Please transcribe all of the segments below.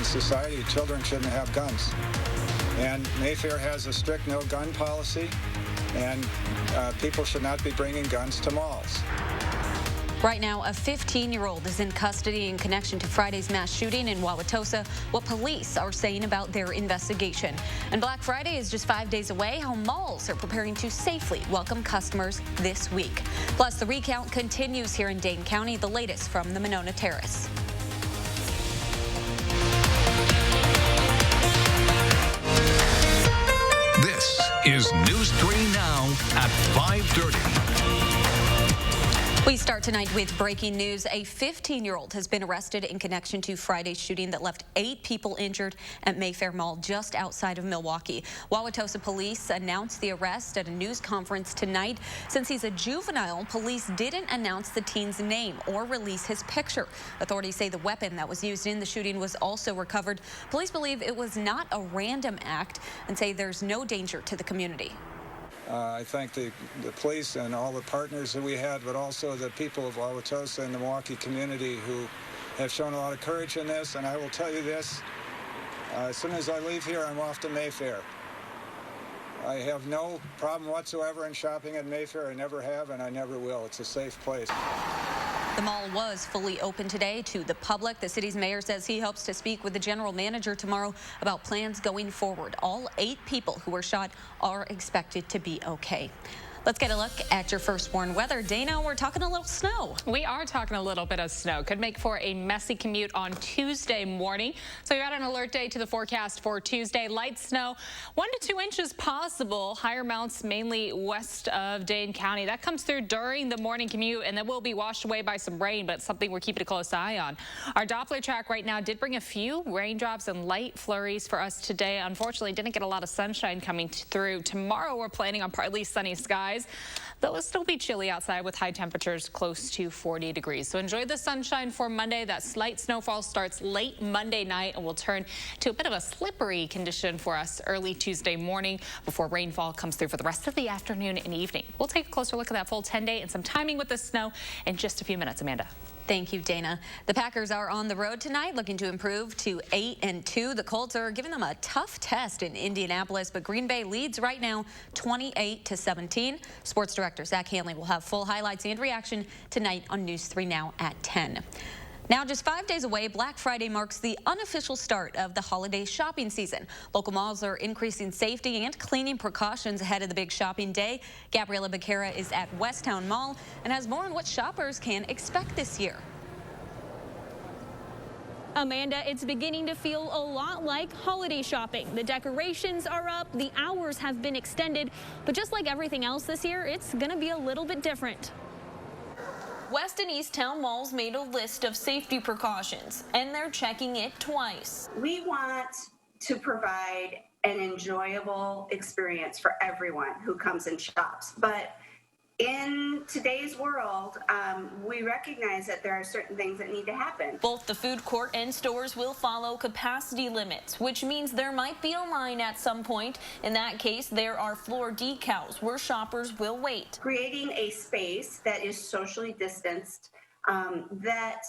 in society, children shouldn't have guns. And Mayfair has a strict no-gun policy, and people should not be bringing guns to malls. Right now, a 15-year-old is in custody in connection to Friday's mass shooting in Wauwatosa. What police are saying about their investigation. And Black Friday is just 5 days away. How malls are preparing to safely welcome customers this week. Plus, the recount continues here in Dane County. The latest from the Monona Terrace. This is News 3 Now at 5:30. We start tonight with breaking news. A 15-year-old has been arrested in connection to Friday's shooting that left 8 people injured at Mayfair Mall just outside of Milwaukee. Wauwatosa police announced the arrest at a news conference tonight. Since he's a juvenile, police didn't announce the teen's name or release his picture. Authorities say the weapon that was used in the shooting was also recovered. Police believe it was not a random act and say there's no danger to the community. I thank the police and all the partners that we had, but also the people of Wauwatosa and the Milwaukee community who have shown a lot of courage in this. And I will tell you this, as soon as I leave here, I'm off to Mayfair. I have no problem whatsoever in shopping at Mayfair. I never have, and I never will. It's a safe place. The mall was fully open today to the public. The city's mayor says he hopes to speak with the general manager tomorrow about plans going forward. All 8 people who were shot are expected to be okay. Let's get a look at your first warn weather. Dana, we're talking a little snow. We are talking a little bit of snow. Could make for a messy commute on Tuesday morning. So you got an alert day to the forecast for Tuesday. Light snow, 1 to 2 inches possible. Higher amounts mainly west of Dane County. That comes through during the morning commute and then will be washed away by some rain, but something we're keeping a close eye on. Our Doppler track right now did bring a few raindrops and light flurries for us today. Unfortunately, didn't get a lot of sunshine coming through. Tomorrow, we're planning on partly sunny skies. Though it'll still be chilly outside with high temperatures close to 40 degrees. So enjoy the sunshine for Monday. That slight snowfall starts late Monday night and will turn to a bit of a slippery condition for us early Tuesday morning before rainfall comes through for the rest of the afternoon and evening. We'll take a closer look at that full 10-day and some timing with the snow in just a few minutes. Amanda. Thank you, Dana. The Packers are on the road tonight, looking to improve to 8-2. The Colts are giving them a tough test in Indianapolis, but Green Bay leads right now 28-17. Sports director Zach Hanley will have full highlights and reaction tonight on News 3 Now at 10. Now, just 5 days away, Black Friday marks the unofficial start of the holiday shopping season. Local malls are increasing safety and cleaning precautions ahead of the big shopping day. Gabriela Becerra is at Westtown Mall and has more on what shoppers can expect this year. Amanda, it's beginning to feel a lot like holiday shopping. The decorations are up, the hours have been extended, but just like everything else this year, it's going to be a little bit different. West and East Town malls made a list of safety precautions, and they're checking it twice. We want to provide an enjoyable experience for everyone who comes and shops. But in today's world, we recognize that there are certain things that need to happen. Both the food court and stores will follow capacity limits, which means there might be a line at some point. In that case, there are floor decals where shoppers will wait. Creating a space that is socially distanced, that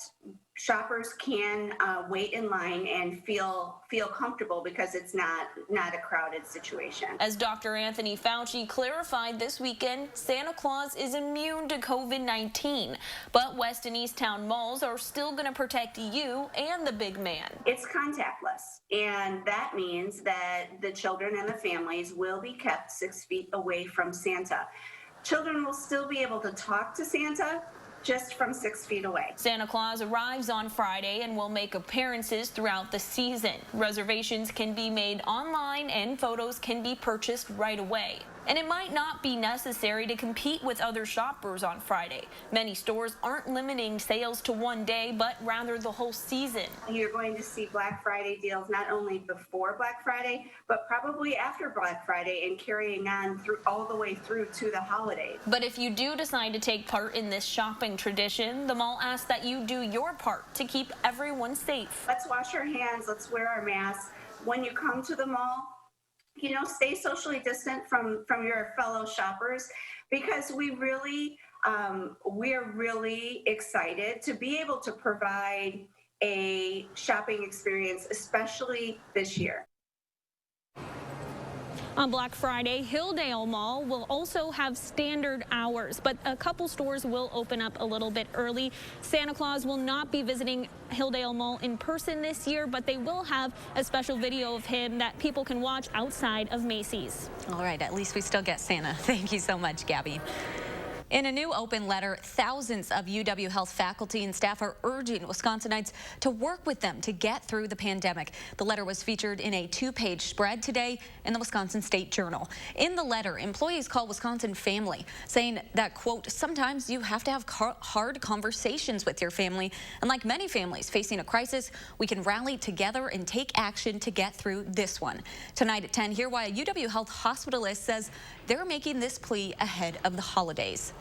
shoppers can wait in line and feel comfortable because it's not a crowded situation. As Dr. Anthony Fauci clarified this weekend, Santa Claus is immune to COVID-19, but West and East Town malls are still going to protect you and the big man. It's contactless, and that means that the children and the families will be kept 6 feet away from Santa. Children will still be able to talk to Santa, just from 6 feet away. Santa Claus arrives on Friday and will make appearances throughout the season. Reservations can be made online and photos can be purchased right away. And it might not be necessary to compete with other shoppers on Friday. Many stores aren't limiting sales to one day, but rather the whole season. You're going to see Black Friday deals not only before Black Friday, but probably after Black Friday and carrying on through all the way through to the holidays. But if you do decide to take part in this shopping tradition, the mall asks that you do your part to keep everyone safe. Let's wash our hands, let's wear our masks. When you come to the mall, stay socially distant from your fellow shoppers, because we're really excited to be able to provide a shopping experience, especially this year. On Black Friday, Hilldale Mall will also have standard hours, but a couple stores will open up a little bit early. Santa Claus will not be visiting Hilldale Mall in person this year, but they will have a special video of him that people can watch outside of Macy's. All right, at least we still get Santa. Thank you so much, Gabby. In a new open letter, thousands of UW Health faculty and staff are urging Wisconsinites to work with them to get through the pandemic. The letter was featured in a 2-page spread today in the Wisconsin State Journal. In the letter, employees call Wisconsin family, saying that, quote, sometimes you have to have hard conversations with your family. And like many families facing a crisis, we can rally together and take action to get through this one. Tonight at 10, hear why a UW Health hospitalist says they're making this plea ahead of the holidays.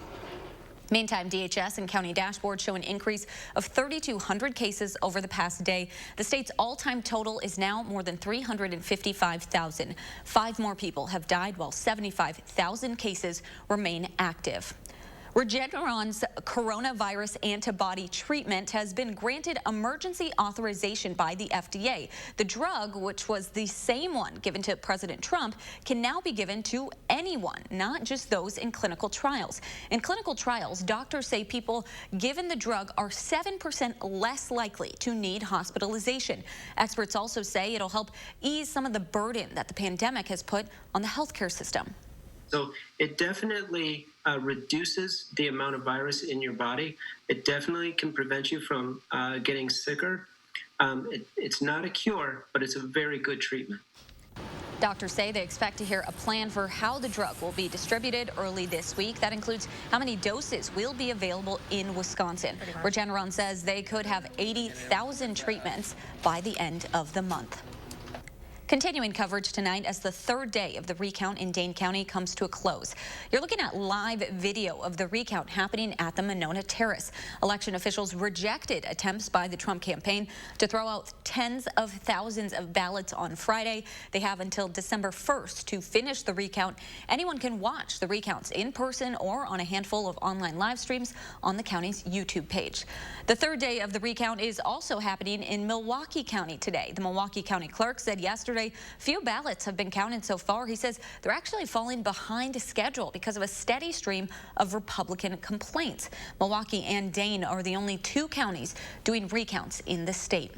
Meantime, DHS and county dashboards show an increase of 3,200 cases over the past day. The state's all-time total is now more than 355,000. 5 more people have died while 75,000 cases remain active. Regeneron's coronavirus antibody treatment has been granted emergency authorization by the FDA. The drug, which was the same one given to President Trump, can now be given to anyone, not just those in clinical trials. In clinical trials, doctors say people given the drug are 7% less likely to need hospitalization. Experts also say it'll help ease some of the burden that the pandemic has put on the healthcare system. So it definitely reduces the amount of virus in your body. It definitely can prevent you from getting sicker. It's not a cure, but it's a very good treatment. Doctors say they expect to hear a plan for how the drug will be distributed early this week. That includes how many doses will be available in Wisconsin. Regeneron says they could have 80,000 treatments by the end of the month. Continuing coverage tonight as the 3rd day of the recount in Dane County comes to a close. You're looking at live video of the recount happening at the Monona Terrace. Election officials rejected attempts by the Trump campaign to throw out tens of thousands of ballots on Friday. They have until December 1st to finish the recount. Anyone can watch the recounts in person or on a handful of online live streams on the county's YouTube page. The 3rd day of the recount is also happening in Milwaukee County today. The Milwaukee County clerk said yesterday few ballots have been counted so far. He says they're actually falling behind schedule because of a steady stream of Republican complaints. Milwaukee and Dane are the only 2 counties doing recounts in the state.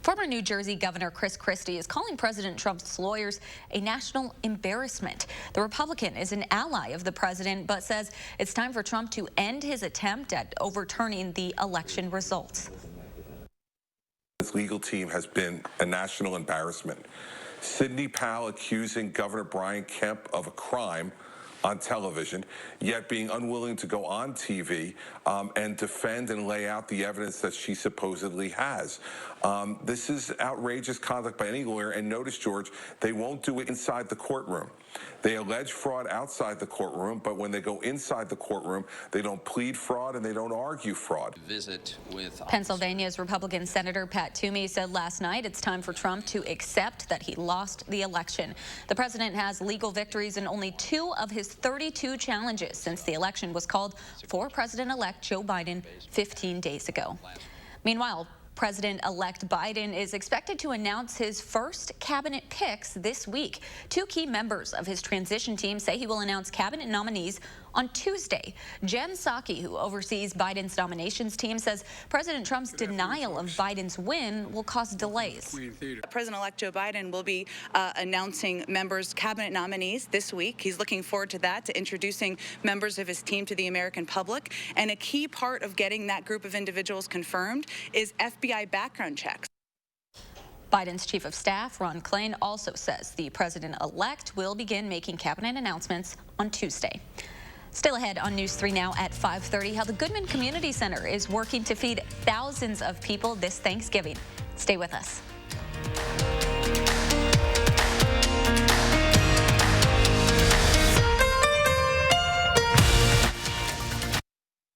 Former New Jersey Governor Chris Christie is calling President Trump's lawyers a national embarrassment. The Republican is an ally of the president, but says it's time for Trump to end his attempt at overturning the election results. This legal team has been a national embarrassment. Sidney Powell accusing Governor Brian Kemp of a crime on television, yet being unwilling to go on TV and defend and lay out the evidence that she supposedly has. This is outrageous conduct by any lawyer, and notice, George, they won't do it inside the courtroom. They allege fraud outside the courtroom, but when they go inside the courtroom, they don't plead fraud and they don't argue fraud. Pennsylvania's Republican Senator Pat Toomey said last night it's time for Trump to accept that he lost the election. The president has legal victories in only 2 of his 32 challenges since the election was called for President-elect Joe Biden 15 days ago. Meanwhile, President-elect Biden is expected to announce his first cabinet picks this week. 2 key members of his transition team say he will announce cabinet nominees on Tuesday. Jen Psaki, who oversees Biden's nominations team, says President Trump's denial of Biden's win will cause delays. President-elect Joe Biden will be announcing cabinet nominees this week. He's looking forward to that, to introducing members of his team to the American public. And a key part of getting that group of individuals confirmed is FBI background checks. Biden's chief of staff, Ron Klain, also says the president-elect will begin making cabinet announcements on Tuesday. Still ahead on News 3 Now at 5:30, how the Goodman Community Center is working to feed thousands of people this Thanksgiving. Stay with us.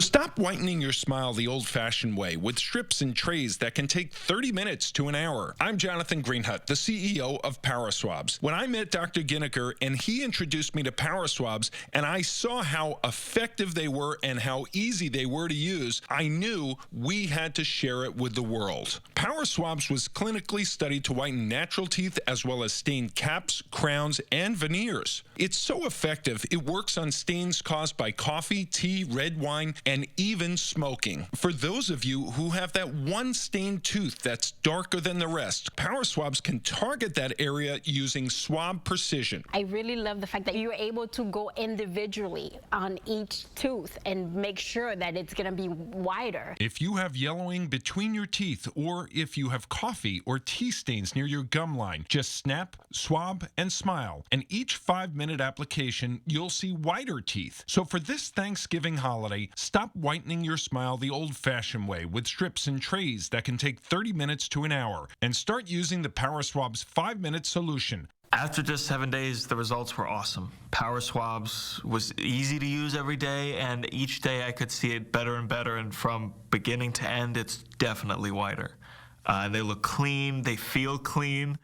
Stop Stop whitening your smile the old-fashioned way with strips and trays that can take 30 minutes to an hour. I'm Jonathan Greenhut, the CEO of PowerSwabs. When I met Dr. Ginniker and he introduced me to PowerSwabs and I saw how effective they were and how easy they were to use, I knew we had to share it with the world. PowerSwabs was clinically studied to whiten natural teeth as well as stain caps, crowns, and veneers. It's so effective, it works on stains caused by coffee, tea, red wine, and even smoking. For those of you who have that one stained tooth that's darker than the rest, PowerSwabs can target that area using swab precision. I really love the fact that you're able to go individually on each tooth and make sure that it's going to be wider. If you have yellowing between your teeth or if you have coffee or tea stains near your gum line, just snap, swab, and smile. And each 5-minute application, you'll see whiter teeth. So for this Thanksgiving holiday, stop whitening your smile the old-fashioned way with strips and trays that can take 30 minutes to an hour and start using the PowerSwabs 5-minute solution. After just 7 days, the results were awesome. PowerSwabs was easy to use every day, and each day I could see it better and better, and from beginning to end, it's definitely whiter. They look clean, they feel clean,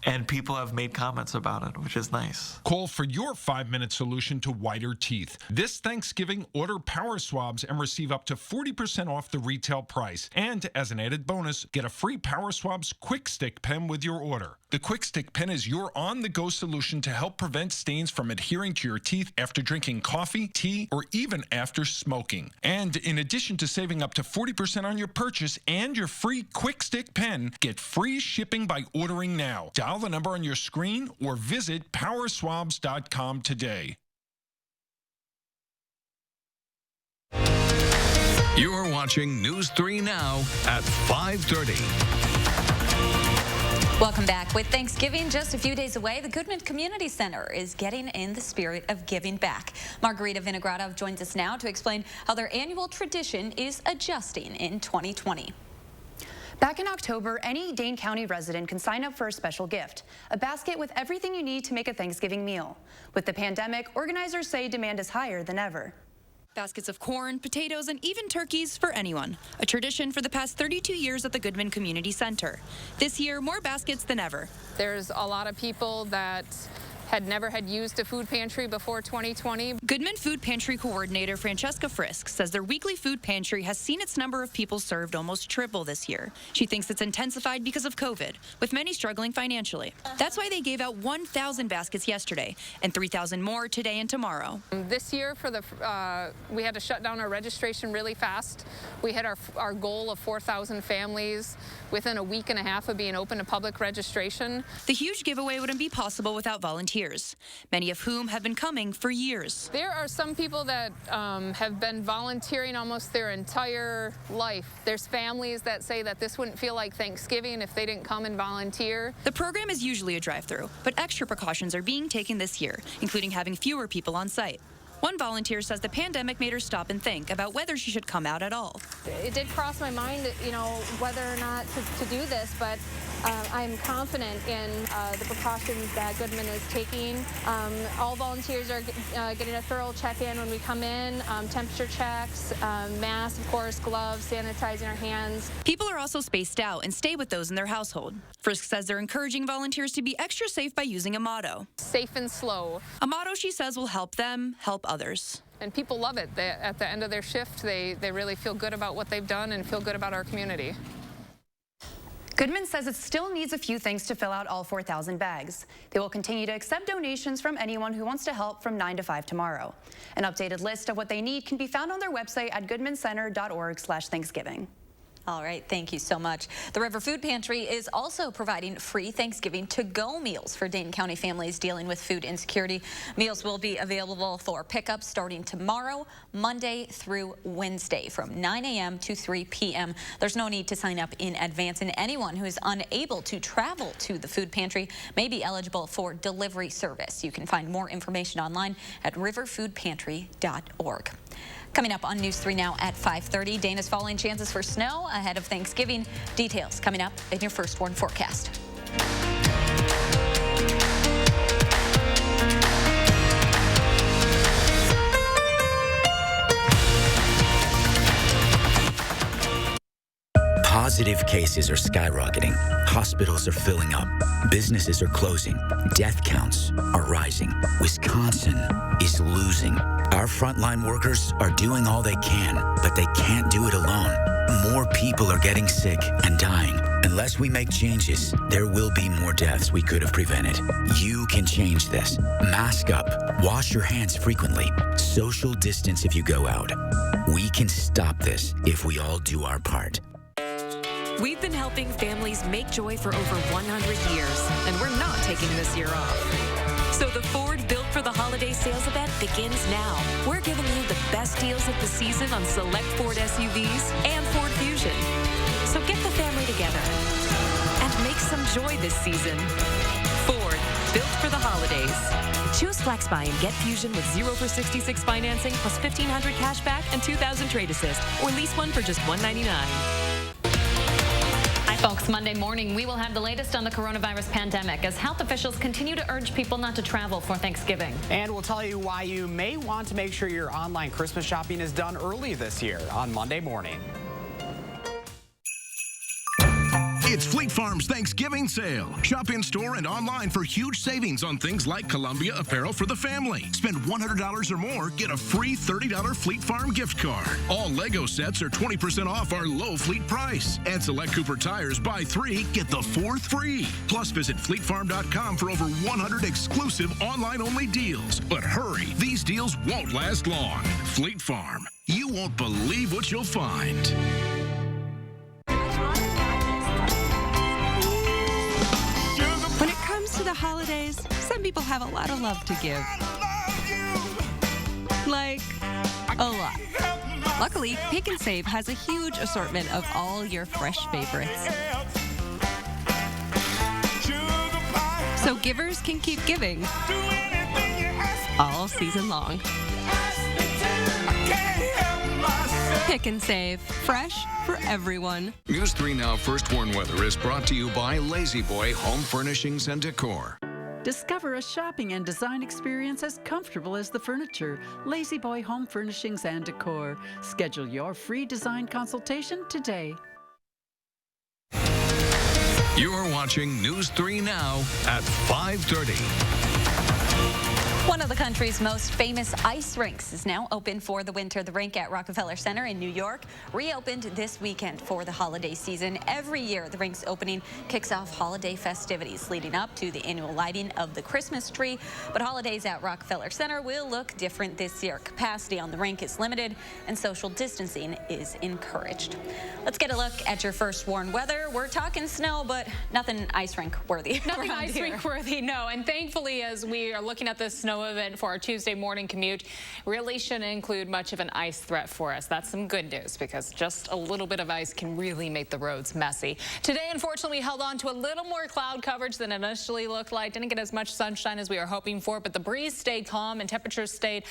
and people have made comments about it, which is nice. Call for your 5-minute solution to whiter teeth. This Thanksgiving, order PowerSwabs and receive up to 40% off the retail price. And as an added bonus, get a free PowerSwabs Quick Stick pen with your order. The Quick Stick pen is your on-the-go solution to help prevent stains from adhering to your teeth after drinking coffee, tea, or even after smoking. And in addition to saving up to 40% on your purchase and your free Quick Stick pen, get free shipping by ordering now. Dial the number on your screen or visit powerswabs.com today. You're watching News 3 Now at 5:30. Welcome back. With Thanksgiving just a few days away, the Goodman Community Center is getting in the spirit of giving back. Margarita Vinogradov joins us now to explain how their annual tradition is adjusting in 2020. Back in October, any Dane County resident can sign up for a special gift, a basket with everything you need to make a Thanksgiving meal. With the pandemic, organizers say demand is higher than ever. Baskets of corn, potatoes, and even turkeys for anyone. A tradition for the past 32 years at the Goodman Community Center. This year, more baskets than ever. There's a lot of people that had never used a food pantry before 2020. Goodman Food Pantry Coordinator Francesca Frisk says their weekly food pantry has seen its number of people served almost triple this year. She thinks it's intensified because of COVID, with many struggling financially. That's why they gave out 1,000 baskets yesterday and 3,000 more today and tomorrow. This year, we had to shut down our registration really fast. We hit our goal of 4,000 families within a week and a half of being open to public registration. The huge giveaway wouldn't be possible without volunteers, many of whom have been coming for years. There are some people that have been volunteering almost their entire life. There's families that say that this wouldn't feel like Thanksgiving if they didn't come and volunteer. The program is usually a drive-through, but extra precautions are being taken this year, including having fewer people on site. One volunteer says the pandemic made her stop and think about whether she should come out at all. It did cross my mind, whether or not to do this, but I'm confident in the precautions that Goodman is taking. All volunteers are getting a thorough check-in when we come in, temperature checks, masks, of course, gloves, sanitizing our hands. People are also spaced out and stay with those in their household. Frisk says they're encouraging volunteers to be extra safe by using a motto. Safe and slow. A motto she says will help them help others. And people love it. At the end of their shift, they really feel good about what they've done and feel good about our community. Goodman says it still needs a few things to fill out all 4,000 bags. They will continue to accept donations from anyone who wants to help from 9 to 5 tomorrow. An updated list of what they need can be found on their website at goodmancenter.org/Thanksgiving. All right, thank you so much. The River Food Pantry is also providing free Thanksgiving to-go meals for Dane County families dealing with food insecurity. Meals will be available for pickup starting tomorrow, Monday through Wednesday from 9 a.m. to 3 p.m. There's no need to sign up in advance, and anyone who is unable to travel to the food pantry may be eligible for delivery service. You can find more information online at riverfoodpantry.org. Coming up on News 3 Now at 5:30, Dana's falling chances for snow ahead of Thanksgiving. Details coming up in your First Warn forecast. Positive cases are skyrocketing. Hospitals are filling up. Businesses are closing. Death counts are rising. Wisconsin is losing. Our frontline workers are doing all they can, but they can't do it alone. More people are getting sick and dying. Unless we make changes, there will be more deaths we could have prevented. You can change this. Mask up. Wash your hands frequently. Social distance if you go out. We can stop this if we all do our part. We've been helping families make joy for over 100 years, and we're not taking this year off. So the Ford Built for the Holiday sales event begins now. We're giving you the best deals of the season on select Ford SUVs and Ford Fusion. So get the family together and make some joy this season. Ford, Built for the Holidays. Choose FlexBuy and get Fusion with 0 for 66 financing plus $1,500 cash back and $2,000 trade assist, or lease one for just $199. Folks, Monday morning, we will have the latest on the coronavirus pandemic as health officials continue to urge people not to travel for Thanksgiving. And we'll tell you why you may want to make sure your online Christmas shopping is done early this year on Monday morning. It's Fleet Farm's Thanksgiving sale. Shop in-store and online for huge savings on things like Columbia apparel for the family. Spend $100 or more, get a free $30 Fleet Farm gift card. All Lego sets are 20% off our low fleet price. And select Cooper tires, buy 3, get the 4th free. Plus, visit fleetfarm.com for over 100 exclusive online-only deals. But hurry, these deals won't last long. Fleet Farm, you won't believe what you'll find. When it comes to the holidays, some people have a lot of love to give. Like, a lot. Luckily, Pick and Save has a huge assortment of all your fresh favorites. So givers can keep giving all season long. Pick and Save. Fresh for everyone. News 3 Now First Warn Weather is brought to you by Lazy Boy Home Furnishings and Decor. Discover a shopping and design experience as comfortable as the furniture. Lazy Boy Home Furnishings and Decor. Schedule your free design consultation today. You're watching News 3 Now at 5:30. One of the country's most famous ice rinks is now open for the winter. The rink at Rockefeller Center in New York reopened this weekend for the holiday season. Every year, the rink's opening kicks off holiday festivities leading up to the annual lighting of the Christmas tree. But holidays at Rockefeller Center will look different this year. Capacity on the rink is limited and social distancing is encouraged. Let's get a look at your first warned weather. We're talking snow, but nothing ice rink worthy. Nothing ice rink worthy, no. And thankfully, as we are looking at this snow event for our Tuesday morning commute, really shouldn't include much of an ice threat for us. That's some good news because just a little bit of ice can really make the roads messy. Today, unfortunately, we held on to a little more cloud coverage than initially looked like. Didn't get as much sunshine as we were hoping for, but the breeze stayed calm and temperatures stayed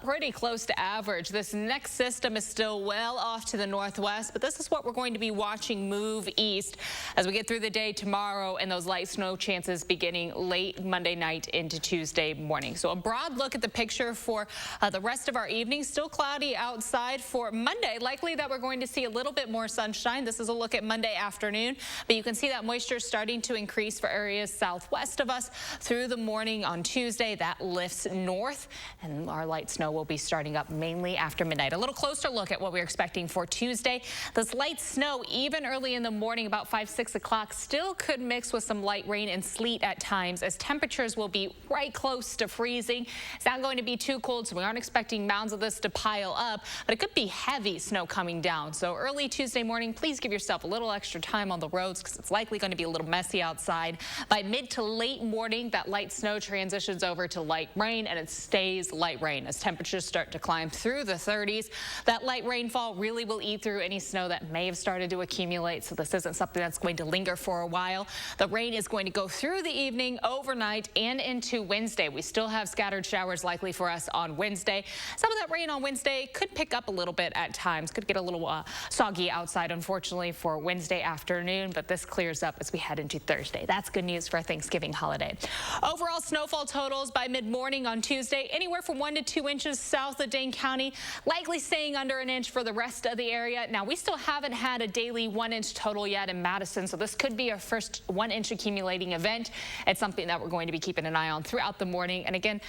pretty close to average. This next system is still well off to the northwest, but this is what we're going to be watching move east as we get through the day tomorrow and those light snow chances beginning late Monday night into Tuesday morning. So a broad look at the picture for the rest of our evening. Still cloudy outside for Monday. Likely that we're going to see a little bit more sunshine. This is a look at Monday afternoon, but you can see that moisture starting to increase for areas southwest of us through the morning on Tuesday. That lifts north and our light snow will be starting up mainly after midnight. A little closer look at what we're expecting for Tuesday. This light snow, even early in the morning, about 5, 6 o'clock, still could mix with some light rain and sleet at times as temperatures will be right close to freezing. It's not going to be too cold, so we aren't expecting mounds of this to pile up, but it could be heavy snow coming down. So early Tuesday morning, please give yourself a little extra time on the roads because it's likely going to be a little messy outside. By mid to late morning, that light snow transitions over to light rain, and it stays light rain as temperatures start to climb through the 30s. That light rainfall really will eat through any snow that may have started to accumulate, so this isn't something that's going to linger for a while. The rain is going to go through the evening, overnight, and into Wednesday. We still have have scattered showers likely for us on Wednesday. Some of that rain on Wednesday could pick up a little bit at times. Could get a little soggy outside, unfortunately, for Wednesday afternoon, but this clears up as we head into Thursday. That's good news for our Thanksgiving holiday. Overall snowfall totals by mid-morning on Tuesday, anywhere from 1 to 2 inches south of Dane County, likely staying under an inch for the rest of the area. Now, we still haven't had a daily 1-inch total yet in Madison, so this could be our first 1-inch accumulating event. It's something that we're going to be keeping an eye on throughout the morning. And again,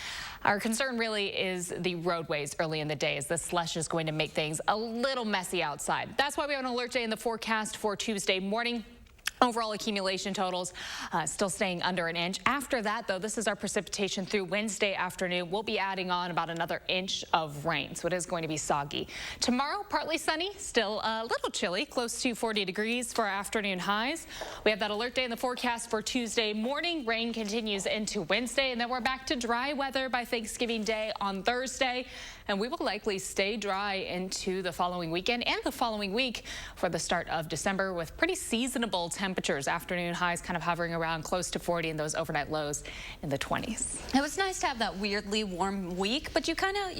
our concern really is the roadways early in the day, as the slush is going to make things a little messy outside. That's why we have an alert day in the forecast for Tuesday morning. Overall accumulation totals still staying under an inch. After that, though, this is our precipitation through Wednesday afternoon. We'll be adding on about another inch of rain, so it is going to be soggy. Tomorrow, partly sunny, still a little chilly, close to 40 degrees for our afternoon highs. We have that alert day in the forecast for Tuesday morning. Rain continues into Wednesday, and then we're back to dry weather by Thanksgiving Day on Thursday. And we will likely stay dry into the following weekend and the following week for the start of December, with pretty seasonable temperatures. Afternoon highs kind of hovering around close to 40 and those overnight lows in the 20s. It was nice to have that weirdly warm week, but you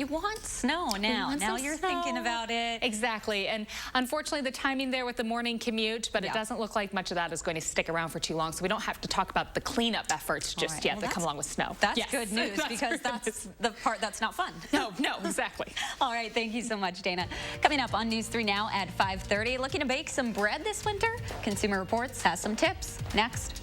want snow now. Now you're thinking about it. Exactly. And unfortunately, the timing there with the morning commute, but it doesn't look like much of that is going to stick around for too long. So we don't have to talk about the cleanup efforts just yet that come along with snow. That's good news, because that's the part that's not fun. No, exactly. All right, thank you so much, Dana. Coming up on News 3 Now at 5:30, looking to bake some bread this winter? Consumer Reports has some tips. Next.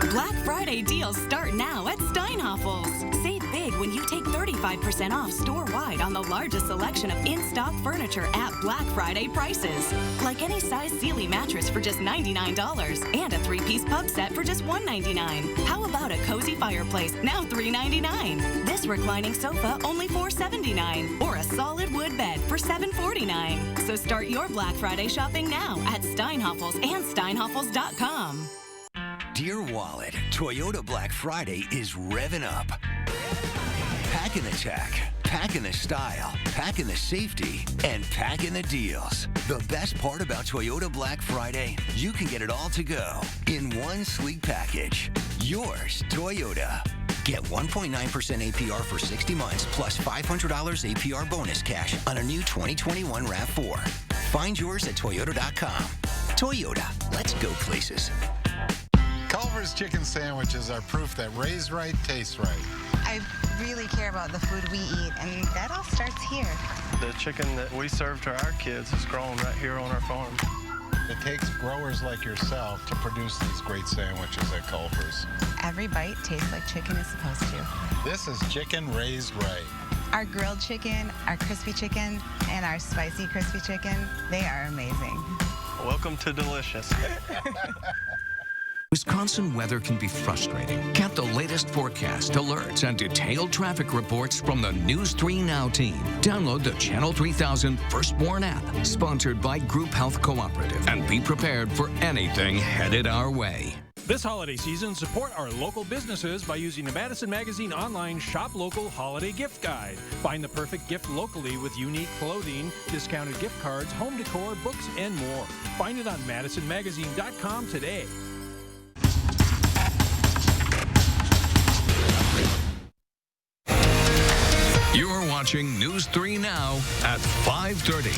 Black Friday deals start now at Steinhoffel's. Save big when you take 35% off store-wide on the largest selection of in-stock furniture at Black Friday prices. Like any size Sealy mattress for just $99 and a 3-piece pub set for just $199. How about a cozy fireplace, now $399? This reclining sofa, only $479. Or a solid wood bed for $749. So start your Black Friday shopping now at Steinhoffel's and steinhoffels.com. Dear Wallet, Toyota Black Friday is revving up. Packing the tech, packing the style, packing the safety, and packing the deals. The best part about Toyota Black Friday, you can get it all to go in one sleek package. Yours, Toyota. Get 1.9% APR for 60 months plus $500 APR bonus cash on a new 2021 RAV4. Find yours at Toyota.com. Toyota, let's go places. Culver's chicken sandwiches are proof that raised right tastes right. I really care about the food we eat, and that all starts here. The chicken that we serve to our kids is grown right here on our farm. It takes growers like yourself to produce these great sandwiches at Culver's. Every bite tastes like chicken is supposed to. This is chicken raised right. Our grilled chicken, our crispy chicken, and our spicy crispy chicken, they are amazing. Welcome to delicious. Wisconsin weather can be frustrating. Get the latest forecast, alerts, and detailed traffic reports from the News 3 Now team. Download the Channel 3000 Firstborn app, sponsored by Group Health Cooperative, and be prepared for anything headed our way. This holiday season, support our local businesses by using the Madison Magazine online Shop Local Holiday Gift Guide. Find the perfect gift locally with unique clothing, discounted gift cards, home decor, books, and more. Find it on MadisonMagazine.com today. You're watching News 3 Now at 5:30.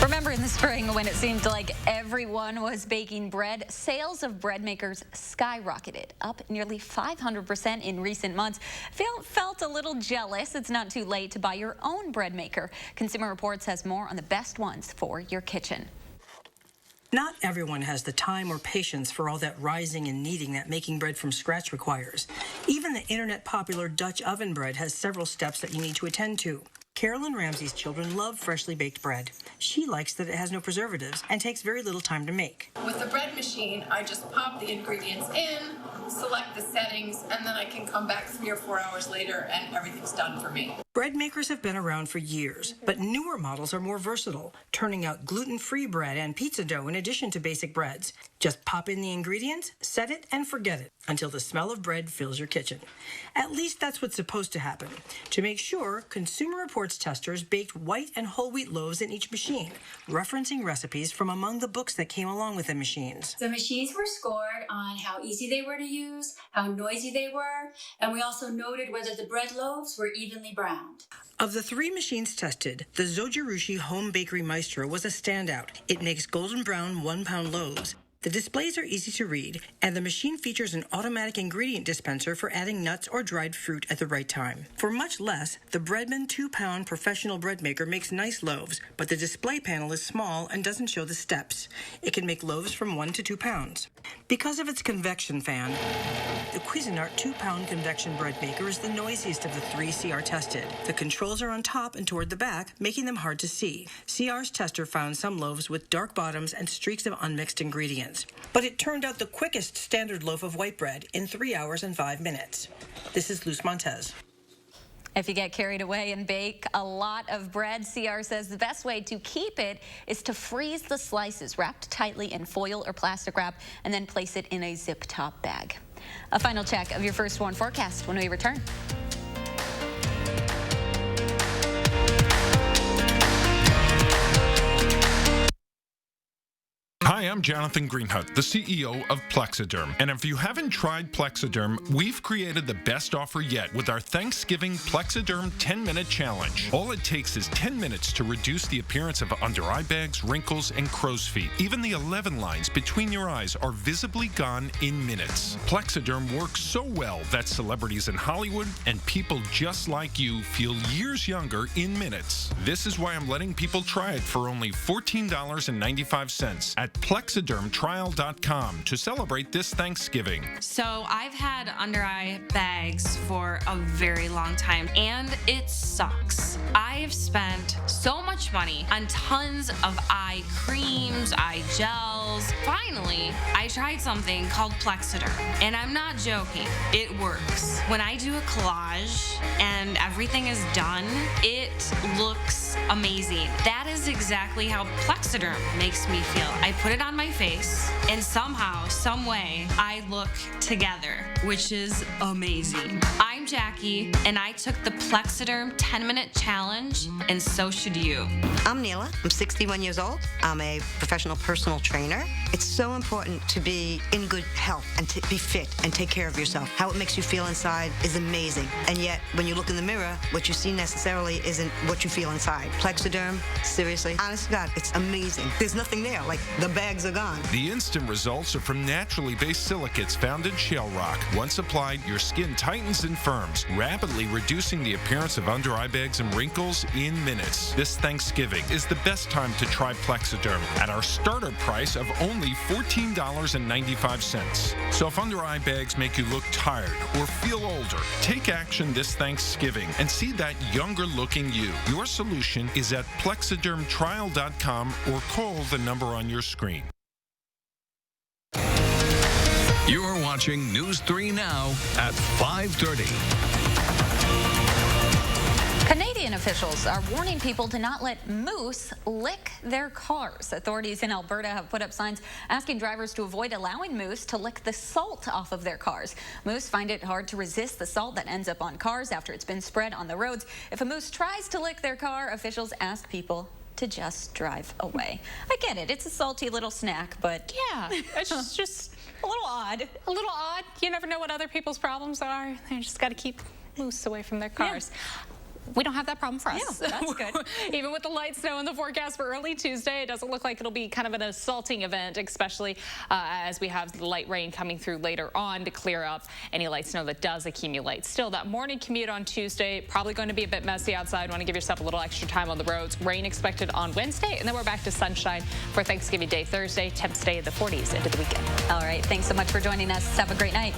Remember in the spring when it seemed like everyone was baking bread? Sales of bread makers skyrocketed, up nearly 500% in recent months. Felt a little jealous. It's not too late to buy your own bread maker. Consumer Reports has more on the best ones for your kitchen. Not everyone has the time or patience for all that rising and kneading that making bread from scratch requires. Even the internet popular Dutch oven bread has several steps that you need to attend to. Carolyn Ramsey's children love freshly baked bread. She likes that it has no preservatives and takes very little time to make. With the bread machine, I just pop the ingredients in, select the settings, and then I can come back 3 or 4 hours later and everything's done for me. Bread makers have been around for years, but newer models are more versatile, turning out gluten-free bread and pizza dough in addition to basic breads. Just pop in the ingredients, set it, and forget it until the smell of bread fills your kitchen. At least that's what's supposed to happen. To make sure, Consumer Reports testers baked white and whole wheat loaves in each machine, referencing recipes from among the books that came along with the machines. The machines were scored on how easy they were to use, how noisy they were, and we also noted whether the bread loaves were evenly browned. Of the 3 machines tested, the Zojirushi Home Bakery Maestro was a standout. It makes golden brown 1-pound loaves. The displays are easy to read, and the machine features an automatic ingredient dispenser for adding nuts or dried fruit at the right time. For much less, the Breadman 2-pound professional bread maker makes nice loaves, but the display panel is small and doesn't show the steps. It can make loaves from 1 to 2 pounds. Because of its convection fan, the Cuisinart 2-pound convection bread maker is the noisiest of the 3 CR tested. The controls are on top and toward the back, making them hard to see. CR's tester found some loaves with dark bottoms and streaks of unmixed ingredients. But it turned out the quickest standard loaf of white bread in 3 hours and 5 minutes. This is Luz Montez. If you get carried away and bake a lot of bread, CR says the best way to keep it is to freeze the slices wrapped tightly in foil or plastic wrap and then place it in a zip top bag. A final check of your First One forecast when we return. Hi, I'm Jonathan Greenhut, the CEO of Plexiderm. And if you haven't tried Plexiderm, we've created the best offer yet with our Thanksgiving Plexiderm 10-minute challenge. All it takes is 10 minutes to reduce the appearance of under-eye bags, wrinkles, and crow's feet. Even the 11 lines between your eyes are visibly gone in minutes. Plexiderm works so well that celebrities in Hollywood and people just like you feel years younger in minutes. This is why I'm letting people try it for only $14.95 at plexidermtrial.com to celebrate this Thanksgiving. So I've had under-eye bags for a very long time, and it sucks. I've spent so much money on tons of eye creams, eye gels. Finally, I tried something called Plexiderm, and I'm not joking. It works. When I do a collage and everything is done, it looks amazing. That is exactly how Plexiderm makes me feel. I put it on my face, and somehow, some way, I look together, which is amazing. I'm Jackie, and I took the Plexiderm 10-minute challenge, and so should you. I'm Neela. I'm 61 years old. I'm a professional personal trainer. It's so important to be in good health and to be fit and take care of yourself. How it makes you feel inside is amazing. And yet, when you look in the mirror, what you see necessarily isn't what you feel inside. Plexiderm, seriously, honest to God, it's amazing. There's nothing there. Like, the bags are gone. The instant results are from naturally based silicates found in shale rock. Once applied, your skin tightens and firms, rapidly reducing the appearance of under-eye bags and wrinkles in minutes. This Thanksgiving is the best time to try Plexiderm at our starter price of only $14.95. So if under-eye bags make you look tired or feel older, take action this Thanksgiving and see that younger-looking you. Your solution is at plexidermtrial.com or call the number on your screen. You're watching News 3 Now at 5:30. Canadian officials are warning people to not let moose lick their cars. Authorities in Alberta have put up signs asking drivers to avoid allowing moose to lick the salt off of their cars. Moose find it hard to resist the salt that ends up on cars after it's been spread on the roads. If a moose tries to lick their car, officials ask people to just drive away. I get it. It's a salty little snack, but yeah, it's just a little odd. A little odd. You never know what other people's problems are. They just got to keep moose away from their cars. Yeah. We don't have that problem for us. Yeah, that's good. Even with the light snow in the forecast for early Tuesday, it doesn't look like it'll be kind of an assaulting event, especially as we have the light rain coming through later on to clear up any light snow that does accumulate. Still, that morning commute on Tuesday, probably going to be a bit messy outside. Want to give yourself a little extra time on the roads. Rain expected on Wednesday, and then we're back to sunshine for Thanksgiving Day Thursday. Temps stay in the 40s into the weekend. All right. Thanks so much for joining us. Have a great night.